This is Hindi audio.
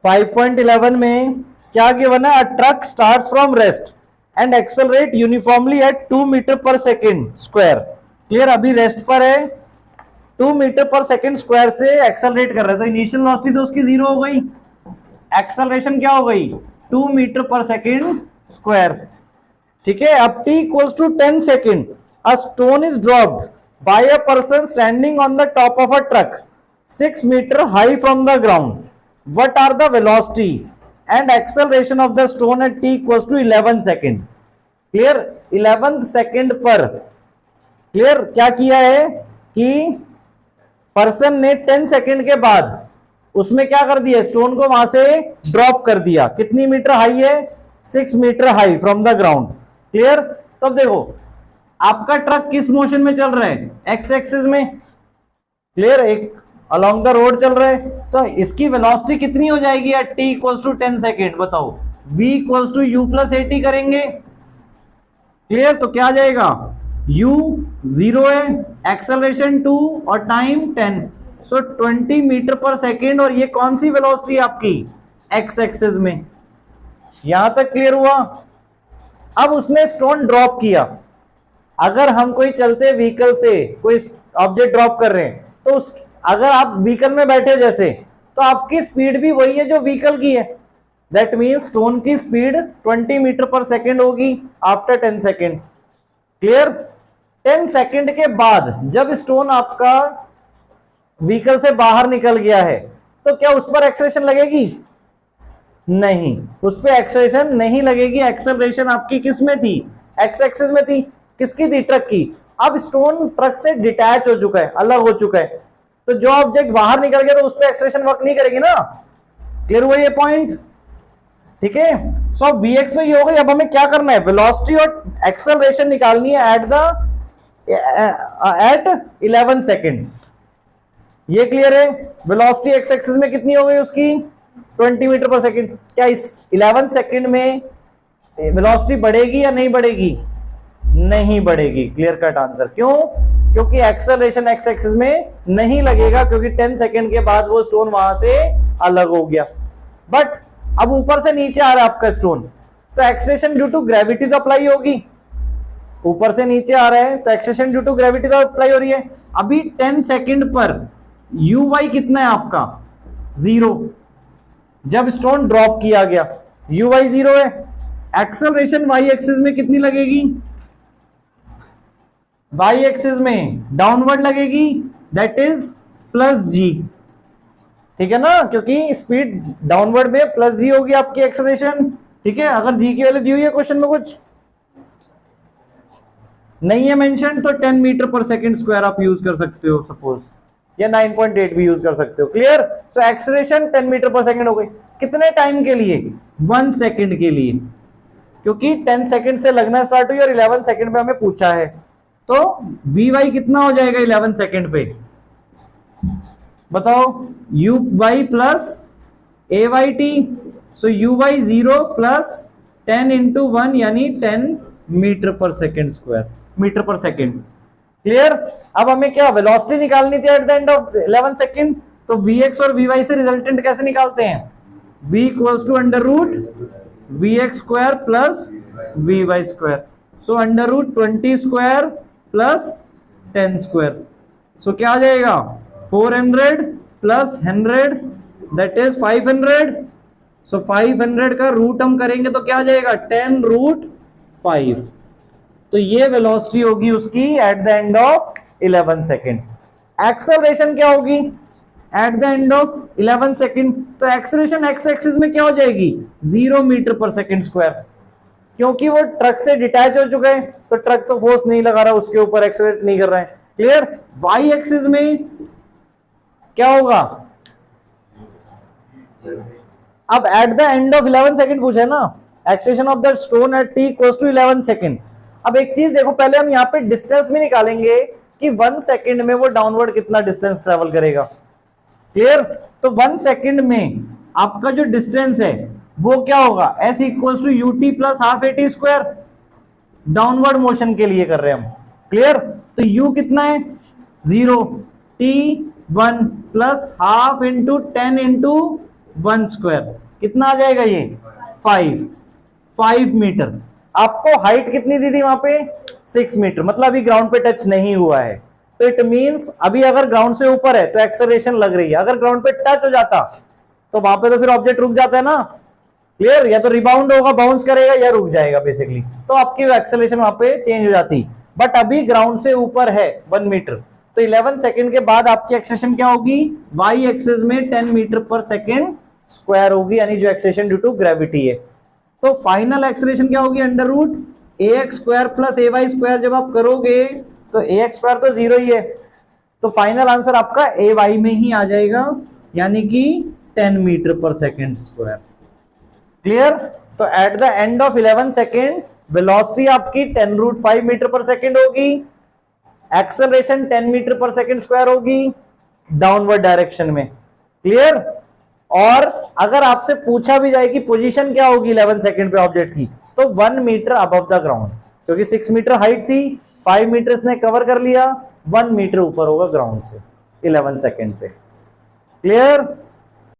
5.11 में क्या गिवन है? A truck starts from rest and accelerate uniformly at 2 metre per second square. Clear, अभी रेस्ट पर है, 2 मीटर पर सेकेंड स्क्वायर से एक्सेलरेट कर रहे हैं, तो इनिशियल वेलोसिटी तो उसकी 0 हो गई, एक्सेलरेशन क्या हो गई? 2 मीटर पर सेकेंड स्क्वायर। ठीक है, अब t equals to 10 second, a stone is dropped by a person standing on the top of a truck 6 metre high from the ground. What are the velocity and acceleration of the stone at t equals to 11 second. Clear, 11 second पर क्लियर क्या किया है कि पर्सन ने 10 सेकेंड के बाद उसमें क्या कर दिया? स्टोन को वहां से ड्रॉप कर दिया। कितनी मीटर हाई है? 6 metre high from the ground. Clear, तो अब देखो आपका ट्रक किस मोशन में चल रहा है? एक्स एक्सिस में। क्लियर, एक अलोंग द रोड चल रहा है, तो इसकी वेलोसिटी कितनी हो जाएगी at t equals to 10 second? बताओ, v equals to u plus at करेंगे। क्लियर, तो क्या आ जाएगा? u 0 है, एक्सेलरेशन 2 और टाइम 10, सो 20 मीटर पर सेकेंड। और ये कौन सी वेलोसिटी आपकी? एक्स एक्सिस में। यहां तक क्लियर हुआ? अब उसने स्टोन ड्रॉप किया। अगर हम कोई चलते व्हीकल से कोई ऑब्जेक्ट ड्रॉप कर रहे हैं, तो अगर आप व्हीकल में बैठे जैसे, तो आपकी स्पीड भी वही है जो व्हीकल की है। दैट मीन्स स्टोन की स्पीड 20 मीटर पर सेकेंड होगी आफ्टर 10 सेकेंड। क्लियर, 10 सेकेंड के बाद जब स्टोन आपका व्हीकल से बाहर निकल गया है, तो क्या उस पर एक्सेलरेशन लगेगी? नहीं, उस पर एक्सेलरेशन नहीं लगेगी। एक्सेलरेशन आपकी किस में थी? एक्स एक्सिस में थी। किसकी थी? ट्रक की। अब स्टोन ट्रक से डिटैच हो चुका है, अलग हो चुका है, तो जो ऑब्जेक्ट बाहर निकल गया तो उस पर एक्सेलरेशन वर्क नहीं करेगी ना। क्लियर हुआ ये पॉइंट? ठीक है, सो Vx तो ये हो गई। अब हमें क्या करना है? वेलोसिटी और एक्सेलरेशन निकालनी है एट 11 सेकेंड। ये क्लियर है? वेलोसिटी एक्स एक्सिस में कितनी हो गई उसकी? 20 मीटर पर सेकेंड। क्या इस 11 सेकेंड में वेलोसिटी बढ़ेगी या नहीं बढ़ेगी? नहीं बढ़ेगी। Clear cut answer. क्यों? क्योंकि एक्सेलरेशन एक्स एक्सिस में नहीं लगेगा, क्योंकि 10 सेकेंड के बाद वो स्टोन वहां से अलग हो गया। बट अब ऊपर से नीचे आ रहा है आपका स्टोन, तो एक्सेलरेशन ड्यू टू ग्रेविटी तो अप्लाई होगी। ऊपर से नीचे आ रहा है तो एक्सेलरेशन ड्यू टू ग्रेविटी तो अप्लाई हो रही है। अभी 10 सेकेंड पर uy कितना है आपका? 0। जब स्टोन ड्रॉप किया गया uy 0 है। एक्सेलरेशन y एक्सिस में कितनी लगेगी? y एक्सिस में डाउनवर्ड लगेगी, दैट इज प्लस g। ठीक है ना, क्योंकि स्पीड डाउनवर्ड में प्लस g होगी आपकी एक्सेलरेशन। ठीक है, अगर g की वैल्यू दी हुई है क्वेश्चन में कुछ नहीं है मेंशन, तो 10 मीटर पर सेकेंड स्क्वायर आप यूज कर सकते हो सपोज, या 9.8 भी यूज कर सकते हो। Clear, so acceleration 10 metre per second हो गई। कितने टाइम के लिए? 1 सेकेंड के लिए, क्योंकि 10 सेकेंड से लगना स्टार्ट हुई और 11 सेकेंड पे हमें पूछा है। तो Vy कितना हो जाएगा 11 सेकेंड पे? बताओ, Uy plus AYT, so Uy 0 plus 10 into 1 यानी 10 metre per second square, metre per second. Clear, अब हमें क्या वेलोसिटी निकालनी थी at the end of 11 second, तो Vx और Vy से रिजल्टेंट कैसे निकालते हैं? V equals to under root Vx square plus Vy square, so under root 20 square plus 10 square, so क्या आ जाएगा? 400 प्लस 100 दैट इज 500, सो 500 का रूट हम करेंगे तो क्या आ जाएगा? 10 रूट 5। तो ये वेलोसिटी होगी उसकी eight the end of 11 second. Acceleration क्या होगी eight the end of 11 second? तो एक्सेलरेशन एक्स एक्सिस में क्या हो जाएगी? 0 मीटर पर सेकेंड स्क्वायर, क्योंकि वो ट्रक से डिटैच हो चुका है, तो ट्रक तो फोर्स नहीं लगा रहा, उसके ऊपर एक्सेलरेट नहीं कर रहा है। क्लियर, वाई एक्सिस में क्या होगा? अब at the end of 11 second पूछे ना, acceleration of the stone at t equals to 11 second. अब एक चीज देखो, पहले हम यहाँ पे डिस्टेंस भी निकालेंगे कि 1 सेकेंड में वो डाउनवर्ड कितना डिस्टेंस ट्रेवल करेगा। क्लियर, तो 1 सेकेंड में आपका जो डिस्टेंस है वो क्या होगा? s equals to ut plus half at square, downward motion के लिए कर रहे हैं हम। क्लियर, तो u कितना है? 0, t 1 plus half into 10 into 1 square, कितना आ जाएगा ये 5 मीटर। आपको हाइट कितनी दी थी वहां पे 6 मीटर, मतलब अभी ग्राउंड पे टच नहीं हुआ है, तो इट मींस अभी अगर ग्राउंड से ऊपर है तो एक्सेलरेशन लग रही है, अगर ग्राउंड पे टच हो जाता तो वहां पे तो फिर ऑब्जेक्ट रुक जाता है ना, क्लियर, या तो रिबाउंड होगा, बाउंस करेगा या रुक जाएगा बेसिकली, तो आपकी एक्सेलरेशन वहां पे चेंज हो जाती। बट अभी ग्राउंड से ऊपर है 1 मीटर, तो 11 सेकंड के बाद आपकी एक्सेलरेशन क्या होगी, वाई एक्सिस में 10 मीटर पर सेकंड स्क्वायर होगी, यानी जो एक्सेलरेशन ड्यू टू ग्रेविटी है। तो फाइनल एक्सेलरेशन क्या होगी, अंडर रूट ए एक्स स्क्वायर प्लस ए वाई स्क्वायर, जब आप करोगे तो ए एक्स स्क्वायर तो जीरो ही है, तो फाइनल आंसर आपका ए वाई में ही आ जाएगा, यानी कि 10 मीटर पर सेकंड स्क्वायर। क्लियर। तो eight the end of 11 second velocity आपकी 10√5 मीटर पर सेकेंड होगी, acceleration 10 metre per second square होगी डाउनवर्ड डायरेक्शन में। क्लियर। और अगर आपसे पूछा भी जाए कि पोजीशन क्या होगी 11 सेकेंड पे ऑब्जेक्ट की, तो 1 मीटर अबव द ग्राउंड, क्योंकि 6 मीटर हाइट थी, 5 मीटर इसने कवर कर लिया, 1 मीटर ऊपर होगा ग्राउंड से 11 सेकेंड पे। क्लियर।